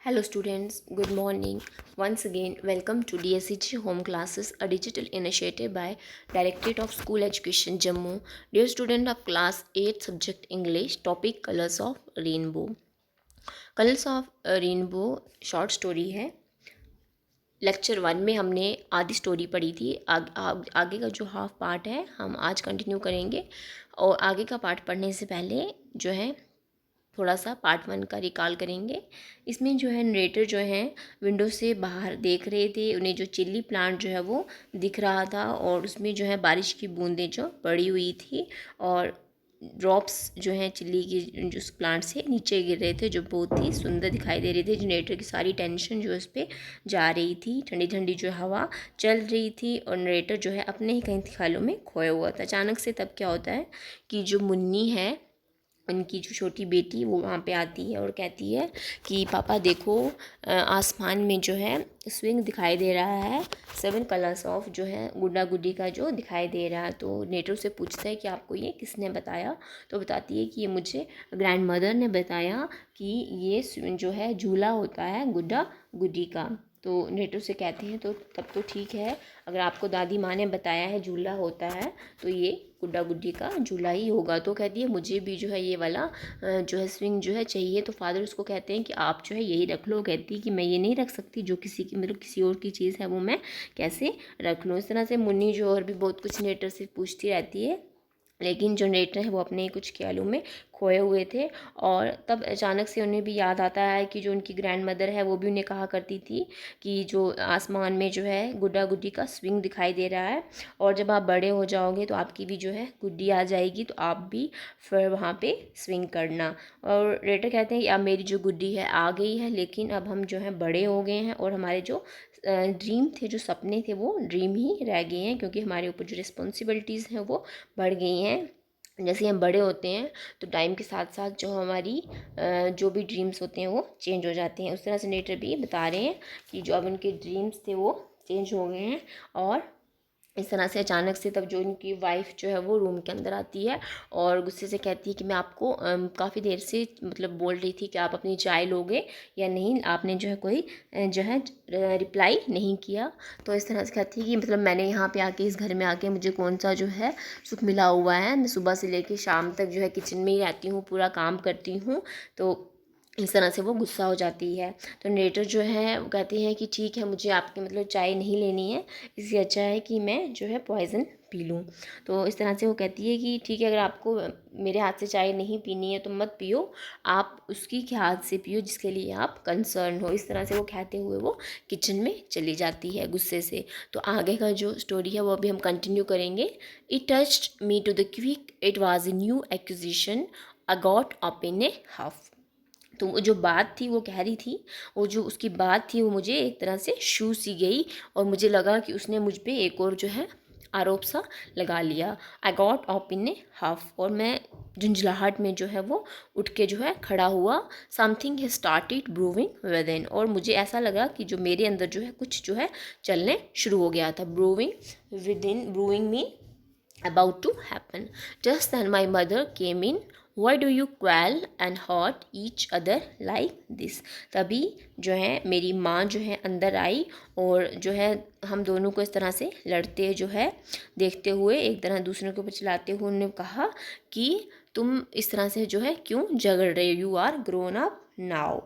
Hello students, good morning. Once again, welcome to DSCG Home Classes, a digital initiative by Directorate of School Education Jammu. Dear student of class 8 subject English, topic Colors of Rainbow. Colors of Rainbow short story है। Lecture 1 में हमने आधी story पढ़ी थी। आगे का जो half part है हम आज कंटिन्यू करेंगे। और आगे का पार्ट पढ़ने से पहले जो है थोड़ा सा पार्ट 1 का रिकॉल करेंगे। इसमें जो है नरेटर जो है विंडो से बाहर देख रहे थे, उन्हें जो चिल्ली प्लांट जो है वो दिख रहा था और उसमें जो है बारिश की बूंदें जो पड़ी हुई थी और ड्रॉप्स जो हैं चिल्ली की जो उस प्लांट से नीचे गिर रहे थे, जो बहुत ही सुंदर दिखाई दे रहे थे। जनरेटर की सारी टेंशन जो उस पर जा रही थी, ठंडी ठंडी जो हवा चल रही थी और नरेटर जो है अपने ही कहीं ख्यालों में खोया हुआ था। अचानक से तब क्या होता है कि जो मुन्नी है, उनकी जो छोटी बेटी, वो वहाँ पे आती है और कहती है कि पापा देखो, आसमान में जो है स्विंग दिखाई दे रहा है, 7 कलर्स ऑफ जो है गुड्डा गुड्डी का जो दिखाई दे रहा है। तो नेटो से पूछता है कि आपको ये किसने बताया। तो बताती है कि ये मुझे ग्रैंड मदर ने बताया कि ये जो है झूला होता है गुड्डा गुड्डी का। तो नेटो से कहते हैं तो तब तो ठीक है, अगर आपको दादी माँ ने बताया है झूला होता है तो ये गुड्डा गुड्डी का झूला ही होगा। तो कहती है मुझे भी जो है ये वाला जो है स्विंग जो है चाहिए। तो फादर उसको कहते हैं कि आप जो है यही रख लो। कहती है कि मैं ये नहीं रख सकती, जो किसी की मतलब किसी और की चीज़ है वो मैं कैसे रख लूँ। इस तरह से मुन्नी जो और भी बहुत कुछ नेटर से पूछती रहती है, लेकिन जो नेटर है वो अपने कुछ ख्यालों में खोए हुए थे। और तब अचानक से उन्हें भी याद आता है कि जो उनकी ग्रैंड मदर है वो भी उन्हें कहा करती थी कि जो आसमान में जो है गुड्डा गुड्डी का स्विंग दिखाई दे रहा है और जब आप बड़े हो जाओगे तो आपकी भी जो है गुड्डी आ जाएगी, तो आप भी फिर वहाँ पे स्विंग करना। और रेटर कहते हैं कि अब मेरी जो गुड्डी है आ गई है, लेकिन अब हम जो है बड़े हो गए हैं और हमारे जो ड्रीम थे, जो सपने थे, वो ड्रीम ही रह गए हैं, क्योंकि हमारे ऊपर जो रिस्पॉन्सिबिलिटीज़ हैं वो बढ़ गई हैं। जैसे हम बड़े होते हैं तो टाइम के साथ साथ जो हमारी जो भी ड्रीम्स होते हैं वो चेंज हो जाते हैं। उस तरह से नेटर भी बता रहे हैं कि जो अब उनके ड्रीम्स थे वो चेंज हो गए हैं। और इस तरह से अचानक से तब जो उनकी वाइफ जो है वो रूम के अंदर आती है और गुस्से से कहती है कि मैं आपको काफ़ी देर से मतलब बोल रही थी कि आप अपनी चाय लोगे या नहीं, आपने जो है कोई जो है रिप्लाई नहीं किया। तो इस तरह से कहती है कि मतलब मैंने यहाँ पे आके, इस घर में आके मुझे कौन सा जो है सुख मिला हुआ है। मैं सुबह से लेके शाम तक जो है किचन में ही रहती हूँ, पूरा काम करती हूँ। तो इस तरह से वो गुस्सा हो जाती है। तो नरेटर जो है वो कहती है कि ठीक है, मुझे आपकी मतलब चाय नहीं लेनी है, इससे अच्छा है कि मैं जो है पॉइज़न पी लूँ। तो इस तरह से वो कहती है कि ठीक है, अगर आपको मेरे हाथ से चाय नहीं पीनी है तो मत पियो, आप उसकी के हाथ से पियो जिसके लिए आप कंसर्न हो। इस तरह से वो कहते हुए वो किचन में चली जाती है गुस्से से। तो आगे का जो स्टोरी है वो अभी हम कंटिन्यू करेंगे। It touched me to the quick, it was a new acquisition, I got up in a huff. तो वो जो बात थी वो कह रही थी, वो जो उसकी बात थी वो मुझे एक तरह से छू सी गई और मुझे लगा कि उसने मुझ पे एक और जो है आरोप सा लगा लिया। आई got up in A half, और मैं झुंझलाहट में जो है वो उठ के जो है खड़ा हुआ। Something has started brewing within, और मुझे ऐसा लगा कि जो मेरे अंदर जो है कुछ जो है चलने शुरू हो गया था। Brewing within, brewing mean about to happen. Just then my mother came in. Why do you quarrel and hurt each other like this? तभी जो है मेरी माँ जो है अंदर आई और जो है हम दोनों को इस तरह से लड़ते जो है देखते हुए, एक तरह दूसरे के ऊपर चिल्लाते हुए उन्होंने कहा कि तुम इस तरह से जो है क्यों झगड़ रहे हो। You are grown up now,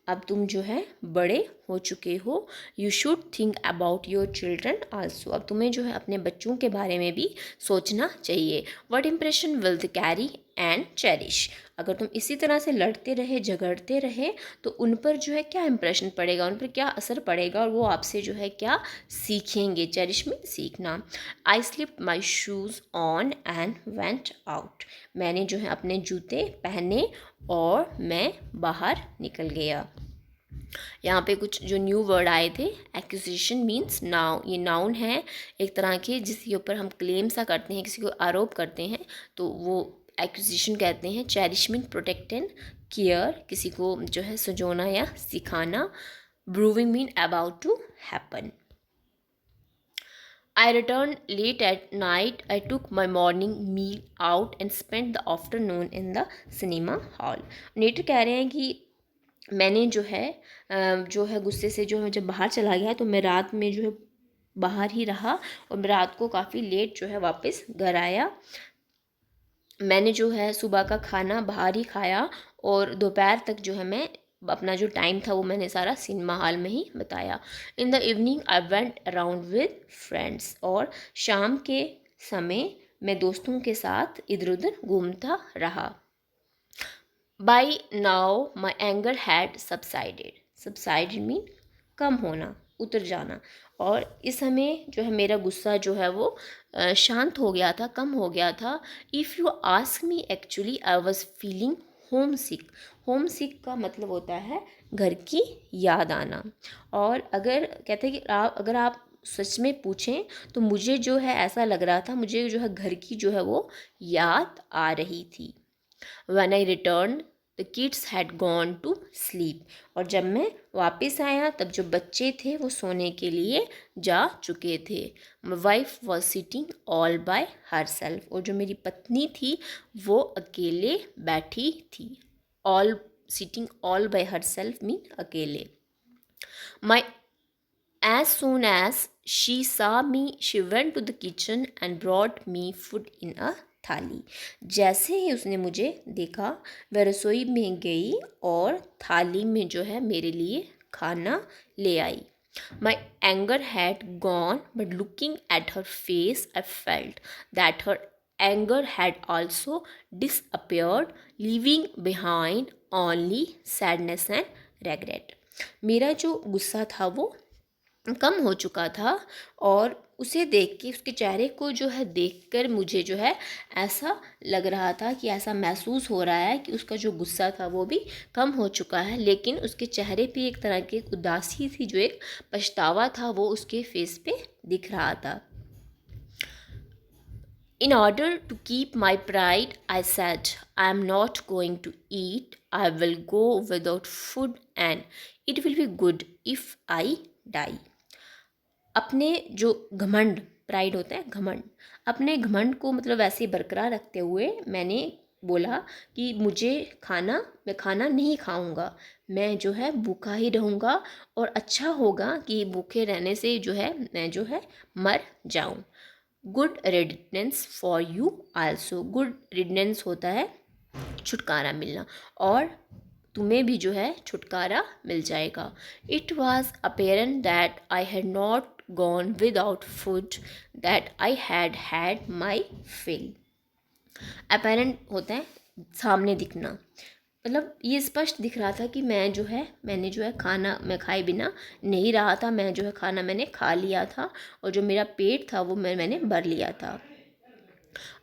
अब तुम जो है बड़े हो चुके हो। You should think about your children also, अब तुम्हें जो है अपने बच्चों के बारे में भी सोचना चाहिए। What impression will they carry and cherish, अगर तुम इसी तरह से लड़ते रहे झगड़ते रहे तो उन पर जो है क्या इम्प्रेशन पड़ेगा, उन पर क्या असर पड़ेगा और वो आपसे जो है क्या सीखेंगे। चेरिश में सीखना। I slipped my shoes on and went out, मैंने जो है अपने जूते पहने और मैं बाहर निकल गया। यहाँ पे कुछ जो न्यू वर्ड आए थे, एक्यूजिशन मीन्स नाउन, ये नाउन है एक तरह के जिसके ऊपर हम क्लेम सा करते हैं, किसी को आरोप करते हैं तो वो एक्यूजिशन कहते हैं। Cherish mean protect and care, किसी को जो है सजोना या सिखाना। Brewing mean about to happen. I returned late at night. I took my morning meal out and spent the afternoon in the cinema hall. नेटर कह रहे हैं कि मैंने जो है गुस्से से जो है जब बाहर चला गया तो मैं रात में जो है बाहर ही रहा और मैं रात को काफ़ी लेट जो है वापस घर आया। मैंने जो है सुबह का खाना बाहर ही खाया और दोपहर तक जो है मैं अपना जो टाइम था वो मैंने सारा सिनेमा हॉल में ही बताया। In the evening I went around with friends, और शाम के समय मैं दोस्तों के साथ इधर उधर घूमता रहा। By now my anger had subsided. Subsided mean कम होना, उतर जाना। और इस समय जो है मेरा गुस्सा जो है वो शांत हो गया था, कम हो गया था। If you ask me, actually I was feeling homesick. Homesick का मतलब होता है घर की याद आना। और अगर कहते हैं कि अगर आप सच में पूछें तो मुझे जो है ऐसा लग रहा था, मुझे जो है घर की जो है वो याद आ रही थी। When I returned, the kids had gone to sleep. और जब मैं वापस आया तब जो बच्चे थे वो सोने के लिए जा चुके थे। My wife was sitting all by herself. और जो मेरी पत्नी थी वो अकेले बैठी थी। All sitting all by herself mean अकेले। My As soon as she saw me, she went to the kitchen and brought me food in a थाली। जैसे ही उसने मुझे देखा वह रसोई में गई और थाली में जो है मेरे लिए खाना ले आई। My anger had gone, but looking at her face, I felt that her anger had also disappeared, leaving behind only sadness and regret. मेरा जो गुस्सा था वो कम हो चुका था, और उसे देख के, उसके चेहरे को जो है देखकर मुझे जो है ऐसा लग रहा था कि ऐसा महसूस हो रहा है कि उसका जो गुस्सा था वो भी कम हो चुका है, लेकिन उसके चेहरे पे एक तरह की उदासी थी, जो एक पछतावा था वो उसके फेस पे दिख रहा था। In order to keep my pride, I said, I am not going to eat. I will go without food and it will be good if I die. अपने जो घमंड, प्राइड होता है घमंड, अपने घमंड को मतलब वैसे बरकरार रखते हुए मैंने बोला कि मैं खाना नहीं खाऊंगा, मैं जो है भूखा ही रहूँगा और अच्छा होगा कि भूखे रहने से जो है मैं जो है मर जाऊँ। Good riddance for you also. Good riddance होता है छुटकारा मिलना, और तुम्हें भी जो है छुटकारा मिल जाएगा। It was apparent that I had not gone without food, that I had had my fill. Apparent होता है सामने दिखना, मतलब ये स्पष्ट दिख रहा था कि मैंने जो है खाना मैं खाए बिना नहीं रहा था, मैं जो है खाना मैंने खा लिया था और जो मेरा पेट था वो मैंने भर लिया था।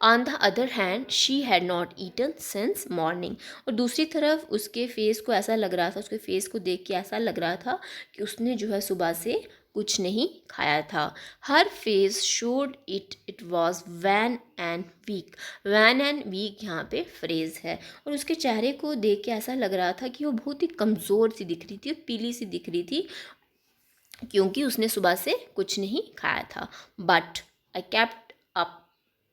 On the other hand she had not eaten since morning. और दूसरी तरफ उसके फेस को ऐसा लग रहा था, उसके फेस को देख के ऐसा लग रहा था कि उसने जो है सुबह से कुछ नहीं खाया था। Her face showed it was wan and weak. Wan and weak यहाँ पे फ्रेज है, और उसके चेहरे को देख के ऐसा लग रहा था कि वो बहुत ही कमज़ोर सी दिख रही थी और पीली सी दिख रही थी, क्योंकि उसने सुबह से कुछ नहीं खाया था। But I kept up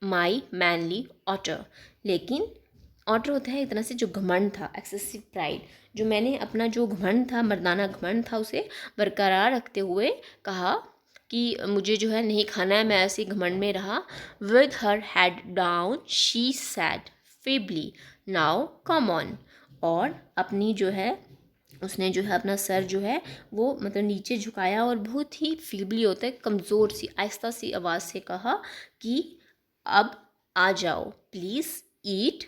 my manly hauteur. लेकिन ऑटर होता है एक तरह से जो घमंड था, एक्सेसिव प्राइड। जो मैंने अपना जो घमंड था, मर्दाना घमंड था, उसे बरकरार रखते हुए कहा कि मुझे जो है नहीं खाना है, मैं ऐसे घमंड में रहा। With her head down she said feebly, now come on. और अपनी जो है उसने जो है अपना सर जो है वो मतलब नीचे झुकाया और बहुत ही फीबली होता है, कमज़ोर सी आहिस्ता सी आवाज़ से कहा कि अब आ जाओ, प्लीज़ ईट,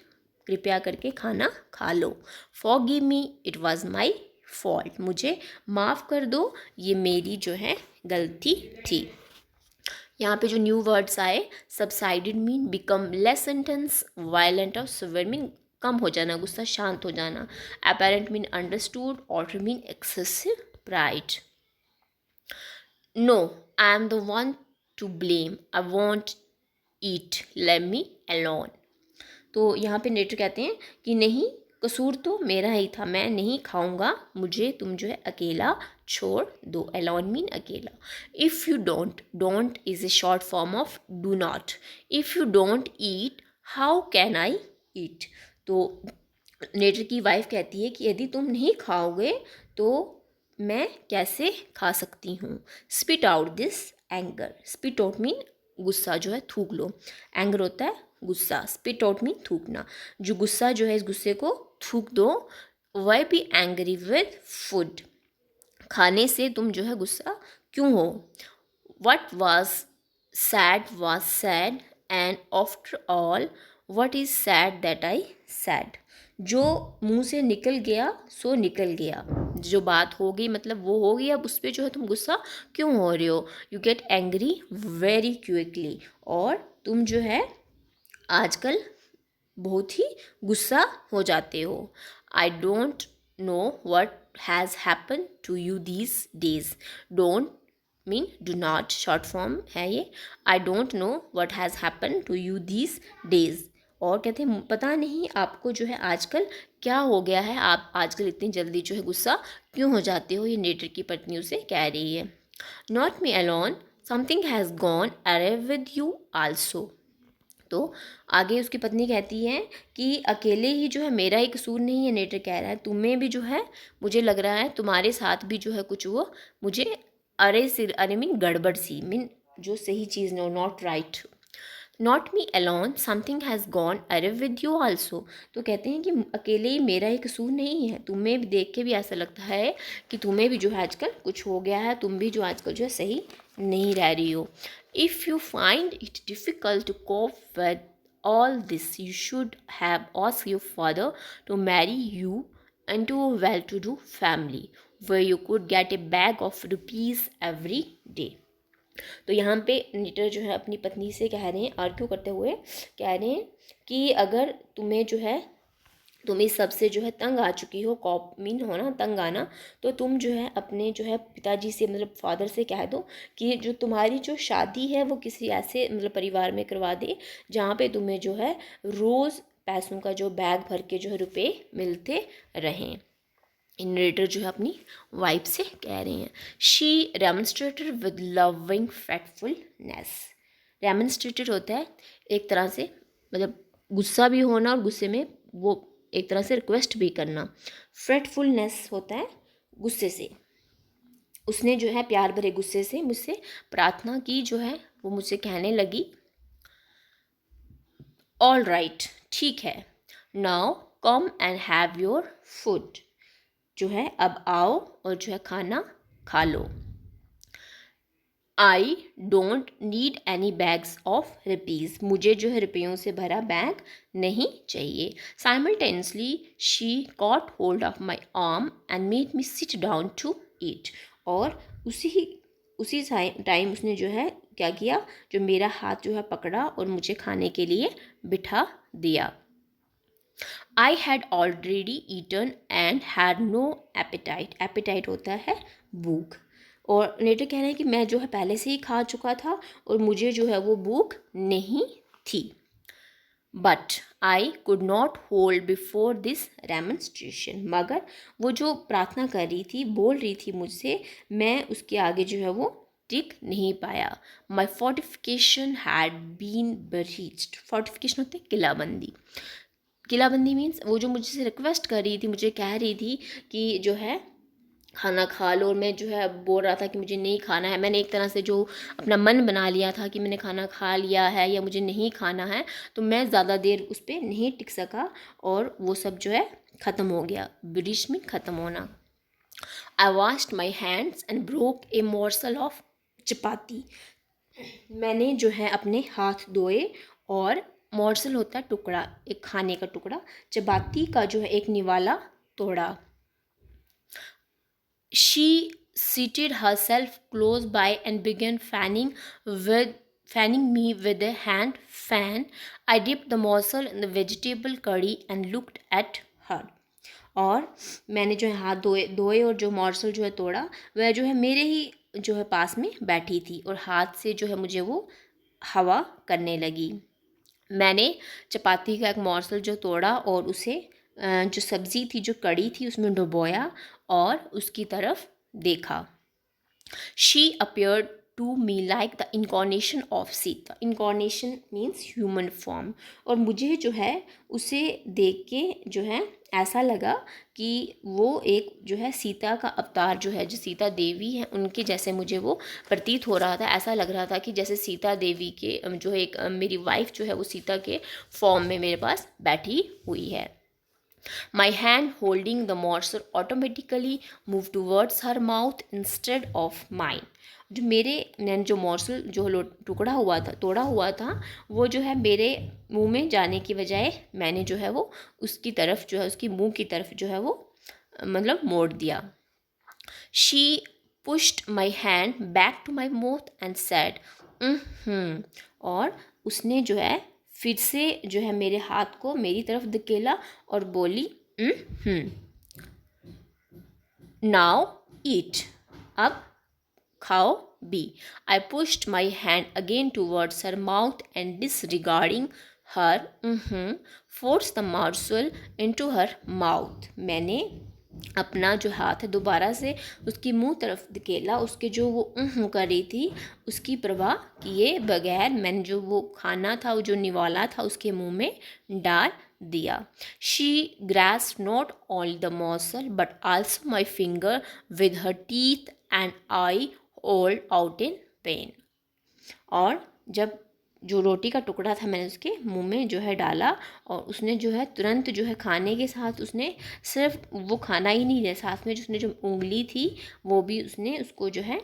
कृपया करके खाना खा लो। Forgive me, it was my fault. मुझे माफ़ कर दो, ये मेरी जो है गलती थी। यहाँ पे जो न्यू वर्ड्स आए, subsided mean become less intense, violent और सिवियर मीन कम हो जाना, गुस्सा शांत हो जाना। Apparent mean understood, hauteur mean excessive pride. No, I am the one to blame, I won't eat, let me alone. तो यहाँ पे नेटर कहते हैं कि नहीं, कसूर तो मेरा ही था, मैं नहीं खाऊंगा, मुझे तुम जो है अकेला छोड़ दो। अलोन मीन अकेला। If you don't, don't is a short form of do not. If you don't eat, how can I eat. तो नेटर की वाइफ कहती है कि यदि तुम नहीं खाओगे तो मैं कैसे खा सकती हूँ। Spit out this anger. Spit out mean गुस्सा जो है थूक लो, एंगर होता है गुस्सा, स्पिट आउट मीन थूकना। जो गुस्सा जो है इस गुस्से को थूक दो। Why be angry with food. खाने से तुम जो है गुस्सा क्यों हो। What was sad and after all what is sad that I said। जो मुंह से निकल गया सो निकल गया, जो बात हो गई मतलब वो हो गई, अब उस पर जो है तुम गुस्सा क्यों हो रहे हो। You get angry very quickly. और तुम जो है आजकल बहुत ही गुस्सा हो जाते हो। I don't know what has happen to you these days. Don't mean do not, short form है ये। I don't know what has happen to you these days. और कहते हैं पता नहीं आपको जो है आजकल क्या हो गया है, आप आजकल इतनी जल्दी जो है गुस्सा क्यों हो जाते हो। ये नेटर की पत्नी उसे कह रही है। Not me alone, something has gone awry with you also. तो आगे उसकी पत्नी कहती है कि अकेले ही जो है मेरा ही कसूर नहीं है, नेटर कह रहा है तुम्हें भी जो है, मुझे लग रहा है तुम्हारे साथ भी जो है कुछ वो मुझे अरे से, अरे मीन गड़बड़ सी, मीन जो सही चीज़ no, not right. Not me alone, something has gone awry with you also. तो कहते हैं कि अकेले ही मेरा ही कसूर नहीं है, तुम्हें भी देख के भी ऐसा लगता है कि तुम्हें भी जो है आजकल कुछ हो गया है, तुम भी जो आजकल जो है सही नहीं रह रही हो। If you find it difficult to cope with all this you should have asked your father to marry you into a well-to-do family where you could get a bag of rupees every day। तो यहाँ पे नीटर जो है अपनी पत्नी से कह रहे हैं, आर्ग्यू करते हुए कह रहे हैं कि अगर तुम्हें जो है, तुम इस सबसे जो है तंग आ चुकी हो, कॉप मीन होना तंग आना, तो तुम जो है अपने जो है पिताजी से मतलब फादर से कह दो कि जो तुम्हारी जो शादी है वो किसी ऐसे मतलब परिवार में करवा दे जहाँ पे तुम्हें जो है रोज़ पैसों का जो बैग भर के जो है रुपए मिलते रहें। नरेटर जो है अपनी वाइफ से कह रहे हैं। She remonstrated with loving faithfulness. Remonstrated होता है एक तरह से मतलब गुस्सा भी होना और गुस्से में वो एक तरह से रिक्वेस्ट भी करना। फ्रेटफुलनेस होता है गुस्से से। उसने जो है प्यार भरे गुस्से से मुझसे प्रार्थना की, जो है वो मुझसे कहने लगी ऑल राइट, ठीक है, now come and have your food. जो है अब आओ और जो है खाना खा लो। I don't need any bags of rupees. मुझे जो है रुपयों से भरा बैग नहीं चाहिए। Simultaneously she caught hold of my arm and made me sit down to eat. और उसी टाइम उसने जो है क्या किया, जो मेरा हाथ जो है पकड़ा और मुझे खाने के लिए बिठा दिया। I had already eaten and had no appetite. Appetite होता है भूख। और नेटर कह रहे हैं कि मैं जो है पहले से ही खा चुका था और मुझे जो है वो भूख नहीं थी। But I could not hold before this remonstration. मगर वो जो प्रार्थना कर रही थी, बोल रही थी मुझसे, मैं उसके आगे जो है वो टिक नहीं पाया। My fortification had been breached. Fortification होते हैं किलाबंदी। किलाबंदी मीन्स वो जो मुझसे रिक्वेस्ट कर रही थी, मुझे कह रही थी कि जो है खाना खा लो, और मैं जो है बोल रहा था कि मुझे नहीं खाना है। मैंने एक तरह से जो अपना मन बना लिया था कि मैंने खाना खा लिया है या मुझे नहीं खाना है, तो मैं ज़्यादा देर उस पर नहीं टिक सका और वो सब जो है ख़त्म हो गया। ब्रिश में ख़त्म होना। I washed my hands and broke a morsel of chapati. मैंने जो है अपने हाथ धोए और मोर्सल होता है टुकड़ा, एक खाने का टुकड़ा, चपाती का जो है एक निवाला तोड़ा। She seated herself close by and began fanning me with a hand fan. I dipped the morsel in the vegetable curry and looked at her. और मैंने जो है हाथ धोए और जो मॉर्सल जो है तोड़ा, वह जो है मेरे ही जो है पास में बैठी थी और हाथ से जो है मुझे वो हवा करने लगी। मैंने चपाती का एक मॉर्सल जो तोड़ा और उसे जो सब्ज़ी थी, जो कड़ी थी, उसमें डुबोया और उसकी तरफ देखा। She appeared to me like the incarnation of Sita. Incarnation means human form. और मुझे जो है उसे देख के जो है ऐसा लगा कि वो एक जो है सीता का अवतार जो है, जो सीता देवी है उनके जैसे मुझे वो प्रतीत हो रहा था। ऐसा लग रहा था कि जैसे सीता देवी के जो है एक मेरी वाइफ जो है वो सीता के फॉर्म में मेरे पास बैठी हुई है। My hand holding the morsel automatically moved towards her mouth instead of mine. जो मैंने जो मॉर्सल जो टुकड़ा हुआ था, तोड़ा हुआ था, वो जो है मेरे मुंह में जाने की बजाय मैंने जो है वो उसकी तरफ जो है, उसकी मुंह की तरफ जो है वो मतलब मोड़ दिया। She pushed my hand back to my mouth and said, और उसने जो है फिर से जो है मेरे हाथ को मेरी तरफ धकेला और बोली, नाउ ईट, अब खाओ भी। आई pushed my hand again towards her mouth and disregarding her force the martial into her mouth. मैंने अपना जो हाथ है दोबारा से उसकी मुंह तरफ धकेला, उसके जो वो कर रही थी उसकी परवाह किए बगैर मैंने जो वो खाना था, वो जो निवाला था, उसके मुंह में डाल दिया। She grasped not all the morsel but also my finger with her teeth and I hold out in pain. और जब जो रोटी का टुकड़ा था मैंने उसके मुंह में जो है डाला और उसने जो है तुरंत जो है खाने के साथ उसने सिर्फ वो खाना ही नहीं दिया, साथ में जो उसने जो उंगली थी वो भी उसने उसको जो है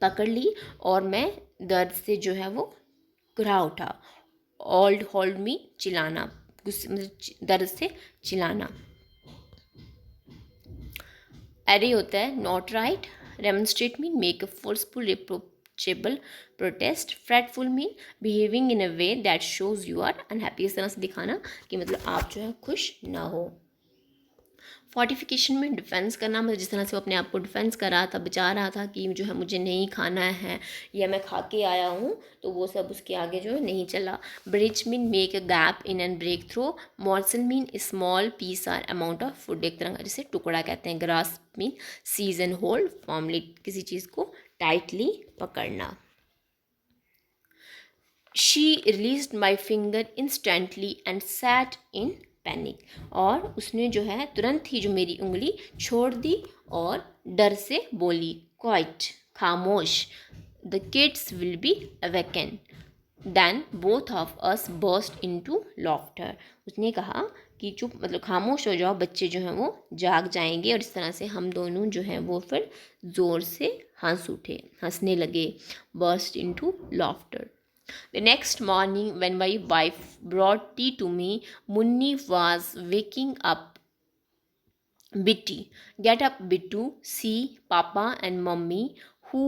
पकड़ ली और मैं दर्द से जो है वो घबरा उठा। होल्ड मी, चिल्लाना, दर्द से चिल्लाना। एरे होता है not right, remonstrate mean make a forceful reproachable, protest, fretful mean behaving in a way that shows you are unhappy, इस तरह से दिखाना कि मतलब आप जो है खुश ना हो। फोर्टिफिकेशन में डिफेंस करना, मतलब जिस तरह से वो अपने आप को डिफेंस कर रहा था, बचा रहा था कि जो है मुझे नहीं खाना है या मैं खा के आया हूँ, तो वो सब उसके आगे जो है नहीं चला। Bridge mean make a gap in and break through. Morsel mean small piece or amount of food, एक तरह का जिसे टुकड़ा कहते हैं। Grasp mean seize and hold formally, किसी चीज़ को टाइटली पकड़ना। She released my finger instantly and sat in panic, और उसने जो है तुरंत ही जो मेरी उंगली छोड़ दी और डर से बोली, क्वाइट, खामोश, the kids will be awaken. Then both of us burst into laughter. उसने कहा कि चुप, मतलब खामोश हो जाओ, बच्चे जो हैं वो जाग जाएंगे। और इस तरह से हम दोनों जो हैं वो फिर ज़ोर से हंसने लगे। Burst into laughter. The next morning, when my wife brought tea to me, Munni was waking up. Bitty, get up, Bittu. See, Papa and Mummy, who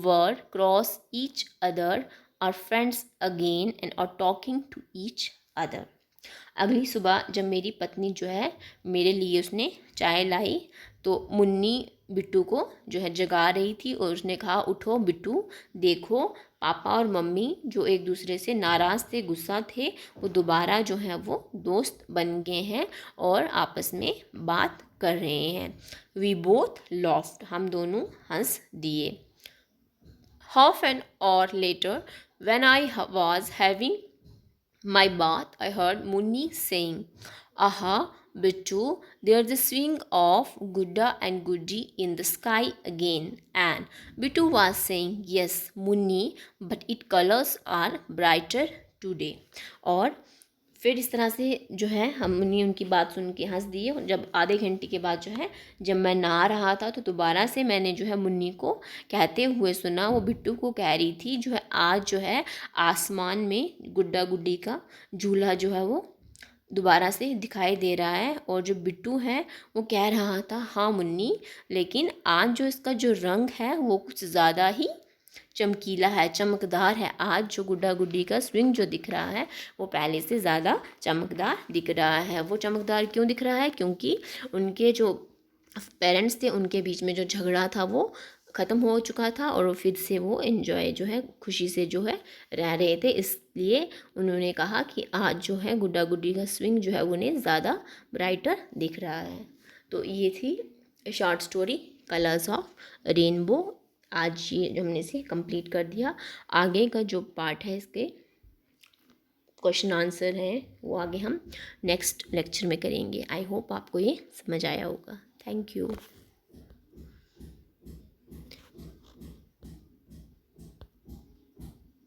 were cross each other, are friends again and are talking to each other. अगली सुबह जब मेरी पत्नी जो है मेरे लिए उसने चाय लाई, तो मुन्नी बिट्टू को जो है जगा रही थी और उसने कहा, उठो बिट्टू, देखो पापा और मम्मी जो एक दूसरे से नाराज़ थे, गुस्सा थे, वो दोबारा जो है वो दोस्त बन गए हैं और आपस में बात कर रहे हैं। वी बोथ लॉफ्ड, हम दोनों हंस दिए। Half an hour later when I was having my bath, I heard Munni saying, aha, Bittu, there's a swing of Gudda and Guddi in the sky again. And Bittu was saying, yes, Munni, but its colors are brighter today. और फिर इस तरह से जो है हमने उनकी बात सुन के हंस दिए। जब आधे घंटे के बाद जो है जब मैं नहा रहा था, तो दोबारा से मैंने जो है मुन्नी को कहते हुए सुना, वो बिट्टू को कह रही थी जो है आज जो है आसमान में गुड्डा गुड्डी का झूला जो है वो दोबारा से दिखाई दे रहा है। और जो बिट्टू है वो कह रहा था, हाँ मुन्नी, लेकिन आज जो इसका जो रंग है वो कुछ ज़्यादा ही चमकीला है, चमकदार है। आज जो गुड्डा गुड्डी का स्विंग जो दिख रहा है वो पहले से ज़्यादा चमकदार दिख रहा है। वो चमकदार क्यों दिख रहा है? क्योंकि उनके जो पेरेंट्स थे उनके बीच में जो झगड़ा था वो ख़त्म हो चुका था और फिर से वो एंजॉय जो है खुशी से जो है रह रहे थे। इसलिए उन्होंने कहा कि आज जो है गुड्डा गुड्डी का स्विंग जो है उन्हें ज़्यादा ब्राइटर दिख रहा है। तो ये थी short story colours of rainbow. आज ये जो हमने इसे कंप्लीट कर दिया। आगे का जो पार्ट है इसके क्वेश्चन आंसर हैं वो आगे हम नेक्स्ट लेक्चर में करेंगे। आई होप आपको ये समझ आया होगा। Thank you.